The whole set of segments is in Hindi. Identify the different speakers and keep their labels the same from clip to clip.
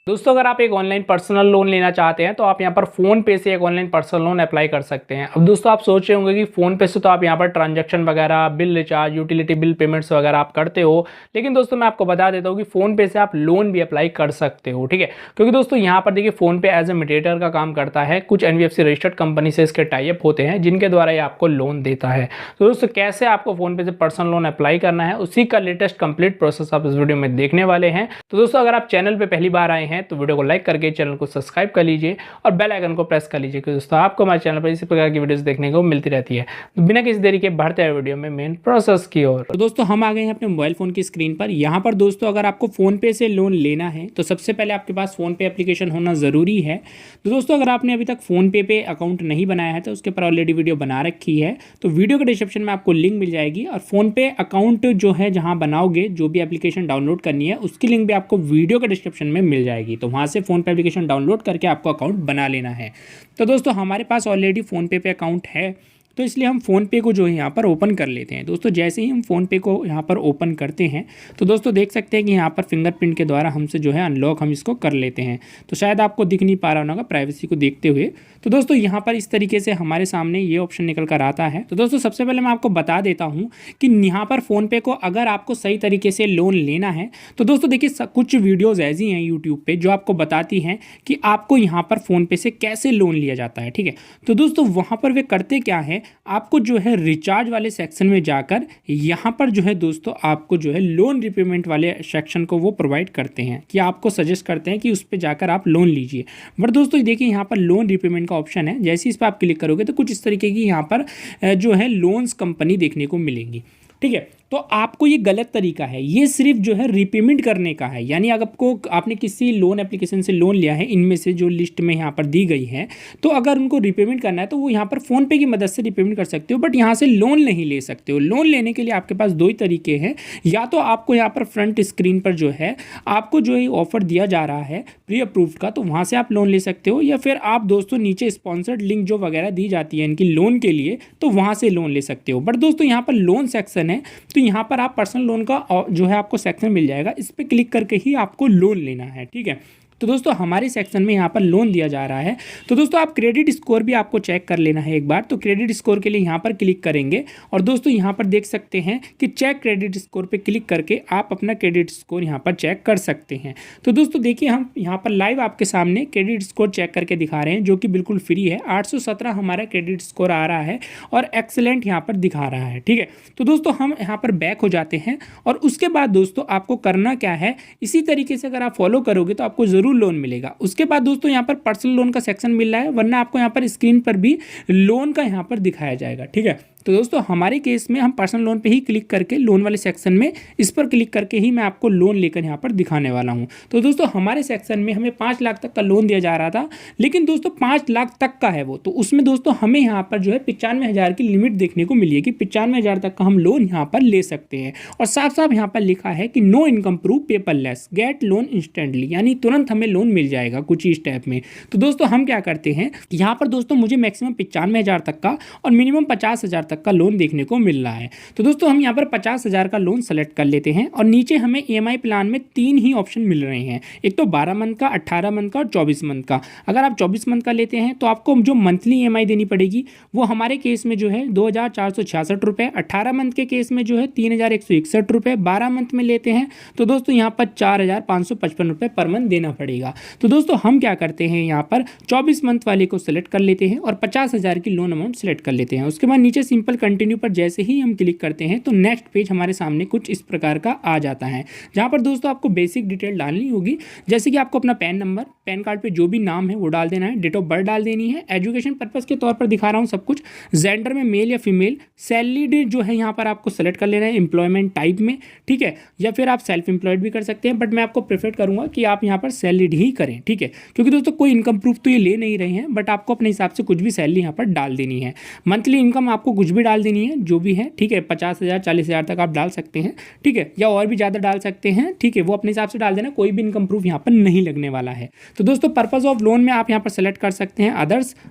Speaker 1: दोस्तों अगर आप एक ऑनलाइन पर्सनल लोन लेना चाहते हैं तो आप यहाँ पर फ़ोन पे से एक ऑनलाइन पर्सनल लोन अप्लाई कर सकते हैं। अब दोस्तों आप सोच रहे होंगे कि फ़ोन पे से तो आप यहाँ पर ट्रांजैक्शन वगैरह, bill recharge, utility bill payments वगैरह आप करते हो, लेकिन दोस्तों मैं आपको बता देता हूँ कि फ़ोन पे से आप लोन भी अप्लाई कर सकते हो, ठीक है। क्योंकि दोस्तों यहाँ पर देखिए फ़ोन पे एज ए मीडिएटर का काम करता है। कुछ NBFC रजिस्टर्ड कंपनी से इसके टाइप होते हैं जिनके द्वारा ये आपको लोन देता है। तो दोस्तों कैसे आपको फ़ोन पे से पर्सनल लोन अप्लाई करना है, उसी का लेटेस्ट कंप्लीट प्रोसेस आप इस वीडियो में देखने वाले हैं। तो दोस्तों अगर आप चैनल पर पहली बार आए हैं तो वीडियो को लाइक करके चैनल को सब्सक्राइब कर लीजिए और बेल आइकन को प्रेस कर लीजिए, क्योंकि दोस्तों आपको हमारे चैनल पर इसी प्रकार की वीडियोस देखने को मिलती रहती है। तो बिना किसी देरी के बढ़ते हैं वीडियो में मेन प्रोसेस की ओर। तो दोस्तों हम आ गए हैं अपने मोबाइल फोन की स्क्रीन पर। यहाँ पर दोस्तों अगर आपको फोन पे से लोन लेना है तो सबसे पहले आपके पास फोन पे एप्लीकेशन होना जरूरी है। तो दोस्तों अगर आपने अभी तक फोन पे अकाउंट नहीं बनाया है तो उसके पर ऑलरेडी वीडियो बना रखी है, तो वीडियो के डिस्क्रिप्शन में आपको लिंक मिल जाएगी। और फोन पे अकाउंट जो है जहाँ बनाओगे, जो भी एप्लीकेशन डाउनलोड करनी है उसकी लिंक भी आपको वीडियो के डिस्क्रिप्शन में मिल जाएगी। तो वहाँ से फोन पे एप्लीकेशन डाउनलोड करके आपको अकाउंट बना लेना है। तो दोस्तों हमारे पास ऑलरेडी फ़ोन पे अकाउंट है, तो इसलिए हम फ़ोन पे को जो है यहाँ पर ओपन कर लेते हैं। दोस्तों जैसे ही हम फ़ोन पे को यहाँ पर ओपन करते हैं तो दोस्तों देख सकते हैं कि यहाँ पर फिंगरप्रिंट के द्वारा हमसे जो है अनलॉक हम इसको कर लेते हैं। तो शायद आपको दिख नहीं पा रहा होगा प्राइवेसी को देखते हुए। तो दोस्तों यहाँ पर इस तरीके से हमारे सामने ये ऑप्शन निकल कर आता है। तो दोस्तों सबसे पहले मैं आपको बता देता हूँ कि यहाँ पर फ़ोन पे को अगर आपको सही तरीके से लोन लेना है तो दोस्तों देखिए कुछ वीडियोज़ ऐसी हैं यूट्यूब पर जो आपको बताती हैं कि आपको यहाँ पर फ़ोन पे से कैसे लोन लिया जाता है, ठीक है। तो दोस्तों वहाँ पर वे करते क्या है, आपको जो है रिचार्ज वाले सेक्शन में जाकर यहाँ पर जो है दोस्तों आपको जो है लोन रिपेमेंट वाले सेक्शन को वो प्रोवाइड करते हैं कि आपको सजेस्ट करते हैं कि उस पर जाकर आप लोन लीजिए। बट दोस्तों देखिए यहाँ पर लोन रिपेमेंट का ऑप्शन है, जैसे इस पर आप क्लिक करोगे तो कुछ इस तरीके की यहाँ पर जो है लोन्स कंपनी देखने को मिलेंगी, ठीक है। तो आपको ये गलत तरीका है, ये सिर्फ जो है रीपेमेंट करने का है। यानी अगर आपने किसी लोन एप्लीकेशन से लोन लिया है, इनमें से जो लिस्ट में यहाँ पर दी गई है, तो अगर उनको रीपेमेंट करना है तो वो यहाँ पर फ़ोन पे की मदद से रीपेमेंट कर सकते हो, बट यहाँ से लोन नहीं ले सकते हो। लोन लेने के लिए आपके पास दो ही तरीके हैं, या तो आपको यहाँ पर फ्रंट स्क्रीन पर जो है आपको जो है ऑफर दिया जा रहा है प्री अप्रूव्ड का, तो वहाँ से आप लोन ले सकते हो, या फिर आप दोस्तों नीचे स्पॉन्सर्ड लिंक जो वगैरह दी जाती है इनकी लोन के लिए, तो वहाँ से लोन ले सकते हो। बट दोस्तों यहाँ पर लोन सेक्शन है, तो यहाँ पर आप पर्सनल लोन का जो है आपको सेक्शन मिल जाएगा, इस पर क्लिक करके ही आपको लोन लेना है, ठीक है। तो दोस्तों हमारे सेक्शन में यहाँ पर लोन दिया जा रहा है। तो दोस्तों आप क्रेडिट स्कोर भी आपको चेक कर लेना है एक बार। तो क्रेडिट स्कोर के लिए यहाँ पर क्लिक करेंगे और दोस्तों यहाँ पर देख सकते हैं कि चेक क्रेडिट स्कोर पे क्लिक करके आप अपना क्रेडिट स्कोर यहाँ पर चेक कर सकते हैं। तो दोस्तों देखिए हम यहाँ पर लाइव आपके सामने क्रेडिट स्कोर चेक करके दिखा रहे हैं, जो कि बिल्कुल फ्री है। 817 हमारा क्रेडिट स्कोर आ रहा है और एक्सेलेंट यहाँ पर दिखा रहा है, ठीक है। तो दोस्तों हम यहाँ पर बैक हो जाते हैं और उसके बाद दोस्तों आपको करना क्या है, इसी तरीके से अगर आप फॉलो करोगे तो आपको जरूर लोन मिलेगा। उसके बाद दोस्तों यहाँ पर पर्सनल लोन का सेक्शन मिल रहा है, वरना आपको यहाँ पर स्क्रीन पर भी लोन का यहाँ पर दिखाया जाएगा, ठीक है। तो दोस्तों हमारे केस में हम पर्सनल लोन पे ही क्लिक करके लोन वाले सेक्शन में इस पर क्लिक करके ही मैं आपको लोन लेकर यहाँ पर दिखाने वाला हूँ। तो दोस्तों हमारे सेक्शन में हमें 5 लाख तक का लोन दिया जा रहा था, लेकिन दोस्तों 5 लाख तक का है वो, तो उसमें दोस्तों हमें यहाँ पर जो है 95,000 की लिमिट देखने को मिली है कि 95,000 तक का हम लोन यहाँ पर ले सकते हैं। और साफ साफ यहाँ पर लिखा है कि no income proof paperless get loan instantly, यानी तुरंत हमें लोन मिल जाएगा कुछ ही स्टेप में। तो दोस्तों हम क्या करते हैं, यहाँ पर दोस्तों मुझे मैक्सिमम 95,000 तक का और मिनिमम 50,000 तक का लोन देखने को मिल रहा है। तो दोस्तों हम यहाँ पर 50,000 का लोन सेलेक्ट कर लेते हैं और नीचे हमें EMI प्लान में 3 ही ऑप्शन मिल रहे हैं, एक तो 12 मंथ का, 18 मंथ का और 24 मंथ का। अगर आप 24 मंथ का लेते हैं तो आपको जो मंथली EMI देनी पड़ेगी वो हमारे केस में जो है 2,466 रुपये, 18 मंथ के केस में जो है 3,161 रुपये, 12 मंथ में लेते हैं तो दोस्तों यहाँ पर 4,555 रुपये पर मंथ देना पड़ेगा। तो दोस्तों हम क्या करते हैं, यहाँ पर 24 मंथ वाले को सिलेक्ट कर लेते हैं और 50,000 की लोन अमाउंट सेलेक्ट कर लेते हैं। उसके बाद नीचे सिंपल कंटिन्यू पर जैसे ही हम क्लिक करते हैं तो नेक्स्ट पेज हमारे सामने कुछ इस प्रकार का आ जाता है, जहां पर दोस्तों आपको बेसिक डिटेल डालनी होगी, जैसे कि आपको अपना पैन नंबर, पैन कार्ड पे जो भी नाम है वो डाल देना है, डेट ऑफ बर्थ डाल देनी है, एजुकेशन पर्पस के तौर पर दिखा रहा हूँ सब कुछ, जेंडर में मेल या फीमेल, सैलरीड जो है यहाँ पर आपको सेलेक्ट कर लेना है एम्प्लॉयमेंट टाइप में, ठीक है, या फिर आप सेल्फ एम्प्लॉयड भी कर सकते हैं, बट मैं आपको प्रेफर करूँगा कि आप यहाँ पर सैलरीड ही करें, ठीक है, क्योंकि दोस्तों कोई इनकम प्रूफ तो ये ले नहीं रहे हैं, बट आपको अपने हिसाब से कुछ भी सैलरी यहाँ पर डाल देनी है। मंथली इनकम आपको कुछ भी डाल देनी है जो भी है, ठीक है। 50,000 40,000 तक आप डाल सकते हैं, ठीक है, या और भी ज़्यादा डाल सकते हैं, ठीक है, वो अपने हिसाब से डाल देना, कोई भी इनकम प्रूफ यहाँ पर नहीं लगने वाला है। तो दोस्तों पर्पस ऑफ लोन में आप यहाँ पर सेलेक्ट कर सकते हैं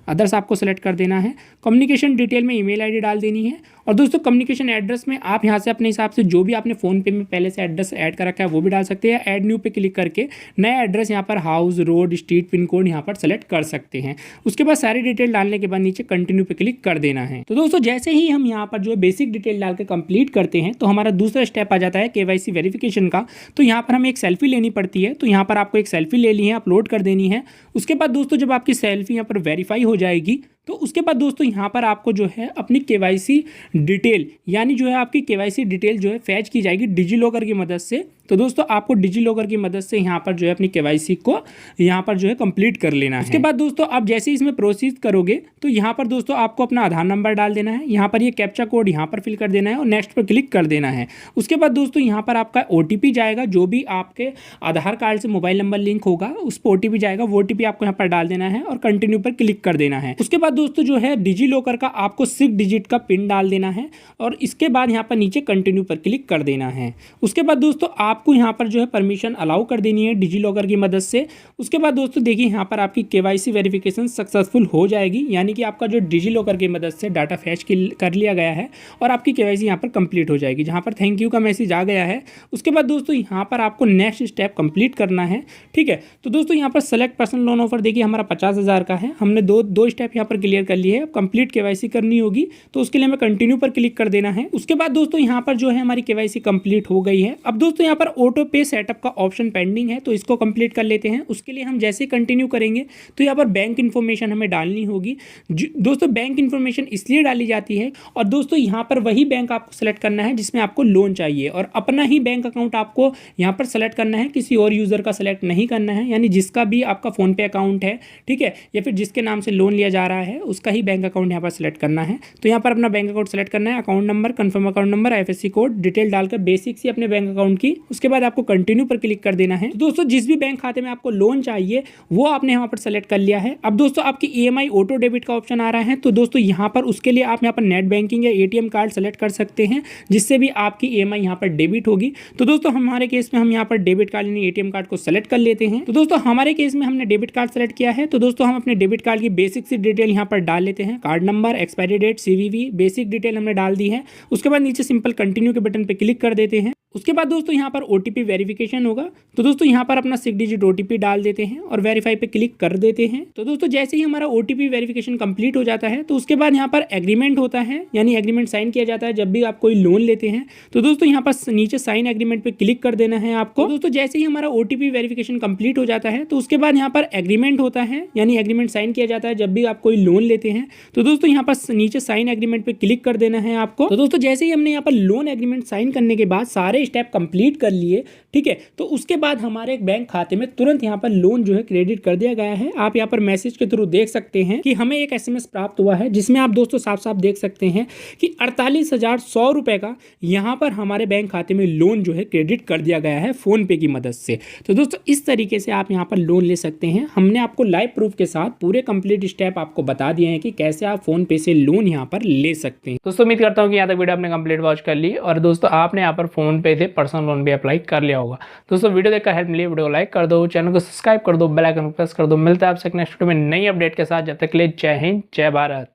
Speaker 1: अदर्स आपको सेलेक्ट कर देना है। कम्युनिकेशन डिटेल में ईमेल आईडी डाल देनी है। और दोस्तों कम्युनिकेशन एड्रेस में आप यहाँ से अपने हिसाब से जो भी आपने फ़ोन पे में पहले से एड्रेस ऐड कर रखा है वो भी डाल सकते हैं। ऐड न्यू पे क्लिक करके नया एड्रेस यहाँ पर house, road, street, pin code यहाँ पर सेलेक्ट कर सकते हैं। उसके बाद सारी डिटेल डालने के बाद नीचे कंटिन्यू पे क्लिक कर देना है। तो दोस्तों जैसे ही हम यहाँ पर जो बेसिक डिटेल डाल के कंप्लीट करते हैं तो हमारा दूसरा स्टेप आ जाता है KYC वेरिफिकेशन का। तो यहाँ पर हमें एक सेल्फी लेनी पड़ती है। तो यहाँ पर आपको एक सेल्फी ले ली है, अपलोड कर देनी है। उसके बाद दोस्तों जब आपकी सेल्फी यहाँ पर वेरीफाई हो जाएगी तो उसके बाद दोस्तों यहाँ पर आपको जो है अपनी KYC डिटेल यानी जो है आपकी KYC डिटेल जो है फैच की जाएगी डिजी लॉकर की मदद से। तो दोस्तों आपको डिजी लॉकर की मदद से यहाँ पर जो है अपनी KYC को यहाँ पर जो है कंप्लीट कर लेना है। उसके बाद दोस्तों आप जैसे ही इसमें प्रोसीड करोगे तो यहाँ पर दोस्तों आपको अपना आधार नंबर डाल देना है, यहाँ पर ये कैप्चा कोड यहाँ पर फिल कर देना है और नेक्स्ट पर क्लिक कर देना है। उसके बाद दोस्तों यहाँ पर आपका OTP जाएगा, जो भी आपके आधार कार्ड से मोबाइल नंबर लिंक होगा उस पर OTP जाएगा, वो OTP आपको यहाँ पर डाल देना है और कंटिन्यू पर क्लिक कर देना है। उसके बाद दोस्तों जो है डिजी लॉकर का आपको 6 डिजिट का पिन डाल देना है और इसके बाद यहाँ पर नीचे कंटिन्यू पर क्लिक कर देना है। उसके बाद दोस्तों आपको यहाँ पर जो है परमिशन अलाउ कर देनी है डिजी लॉकर की मदद से। उसके बाद दोस्तों देखिए यहाँ पर आपकी KYC वेरिफिकेशन सक्सेसफुल हो जाएगी, यानी कि आपका जो डिजी लॉकर की मदद से डाटा फैच कर लिया गया है और आपकी KYC यहाँ पर कंप्लीट हो जाएगी, जहाँ पर थैंक यू का मैसेज आ गया है। उसके बाद दोस्तों यहाँ पर आपको नेक्स्ट स्टेप कंप्लीट करना है, ठीक है। तो दोस्तों यहाँ पर सेलेक्ट पर्सनल लोन ऑफर देखिए हमारा 50,000 का है, हमने दो स्टेप यहाँ पर क्लियर कर लिए है। कंप्लीट KYC करनी होगी तो उसके लिए हमें कंटिन्यू पर क्लिक कर देना है। उसके बाद दोस्तों यहाँ पर जो है हमारी KYC कंप्लीट हो गई है। अब दोस्तों यहाँ पर ऑटो पे सेटअप का ऑप्शन पेंडिंग है, तो इसको कंप्लीट कर लेते हैं। उसके लिए हम जैसे कंटिन्यू करेंगे तो यहाँ पर बैंक इन्फॉर्मेशन हमें डालनी होगी। दोस्तों बैंक इन्फॉर्मेशन इसलिए डाली जाती है और दोस्तों यहाँ पर वही बैंक आपको सेलेक्ट करना है जिसमें आपको लोन चाहिए और अपना ही बैंक अकाउंट आपको यहाँ पर सेलेक्ट करना है, किसी और यूजर का सेलेक्ट नहीं करना है। यानी जिसका भी आपका फोन पे अकाउंट है, ठीक है, या फिर जिसके नाम से लोन लिया जा रहा है उसका ही बैंक अकाउंट यहाँ पर सेलेक्ट करना है। तो यहाँ पर अपना बैंक अकाउंट सेलेक्ट करना है, account number, confirm account number, IFSC code, detail डालकर बेसिक सी अपने बैंक अकाउंट की। उसके बाद आपको कंटिन्यू पर क्लिक कर देना है। तो दोस्तों जिस भी बैंक खाते में आपको लोन चाहिए वो आपने यहाँ पर सेलेक्ट कर लिया है। अब दोस्तों आपकी EMI ऑटो डेबिट का ऑप्शन आ रहा है, तो दोस्तों यहाँ पर उसके लिए आप यहाँ पर नेट बैंकिंग या ATM कार्ड सेलेक्ट कर सकते हैं जिससे भी आपकी EMI यहाँ पर डेबिट होगी। तो दोस्तों हमारे केस में हम यहाँ पर डेबिट कार्ड यानी ATM कार्ड को सेलेक्ट कर लेते हैं। तो दोस्तों हमारे केस में हमने डेबिट कार्ड सेलेक्ट किया है, तो दोस्तों हम अपने डेबिट कार्ड की बेसिक सी डिटेल यहाँ पर डाल लेते हैं। Card number, expiry date, CVV, basic detail हमने डाल दी है। उसके बाद नीचे सिंपल कंटिन्यू के बटन पे क्लिक कर देते हैं। उसके बाद दोस्तों यहाँ पर OTP वेरिफिकेशन होगा, तो दोस्तों यहाँ पर अपना 6 डिजिट OTP डाल देते हैं और वेरीफाई पे क्लिक कर देते हैं। तो दोस्तों जैसे ही हमारा OTP वेरिफिकेशन कंप्लीट हो जाता है तो उसके बाद यहाँ पर एग्रीमेंट होता है, यानी एग्रीमेंट साइन किया जाता है जब भी आप कोई लोन लेते हैं। तो दोस्तों यहाँ पर नीचे साइन एग्रीमेंट पे क्लिक कर देना है आपको। दोस्तों जैसे ही हमारा OTP वेरिफिकेशन कंप्लीट हो जाता है तो उसके बाद यहाँ पर एग्रीमेंट होता है, यानी एग्रीमेंट साइन किया जाता है जब भी आप कोई लोन लेते हैं। तो दोस्तों यहाँ पर नीचे साइन एग्रीमेंट पे क्लिक कर देना है आपको। तो दोस्तों जैसे ही हमने यहाँ पर लोन एग्रीमेंट साइन करने के बाद सारे स्टेप कंप्लीट कर लिए, ठीक है, तो उसके बाद हमारे बैंक खाते में तुरंत यहाँ पर लोन जो है क्रेडिट कर दिया गया है। आप यहाँ पर मैसेज के थ्रू देख सकते हैं कि हमें एक SMS प्राप्त हुआ है जिसमें आप दोस्तों साफ साफ देख सकते हैं कि 48,100 रुपए का यहाँ पर हमारे बैंक खाते में लोन जो है क्रेडिट कर दिया गया है फोन पे की मदद से। तो दोस्तों इस तरीके से आप यहाँ पर लोन ले सकते हैं। हमने आपको लाइव प्रूफ के साथ पूरे कंप्लीट स्टेप आपको बता दिए हैं कि कैसे आप फोन पे से लोन यहाँ पर ले सकते हैं। दोस्तों उम्मीद करता हूँ कि यहाँ तक वीडियो आपने कंप्लीट वॉच कर ली और दोस्तों आपने यहाँ पर फोन पे से पर्सनल लोन भी अप्लाई कर लिया होगा। दोस्तों वीडियो देखकर हेल्प मिली, वीडियो को लाइक कर दो, चैनल को सब्सक्राइब कर दो, बेल आइकन को प्रेस कर दो। मिलता है आपसे नेक्स्ट वीडियो में नई अपडेट के साथ, जब तक के लिए जय हिंद, जय भारत।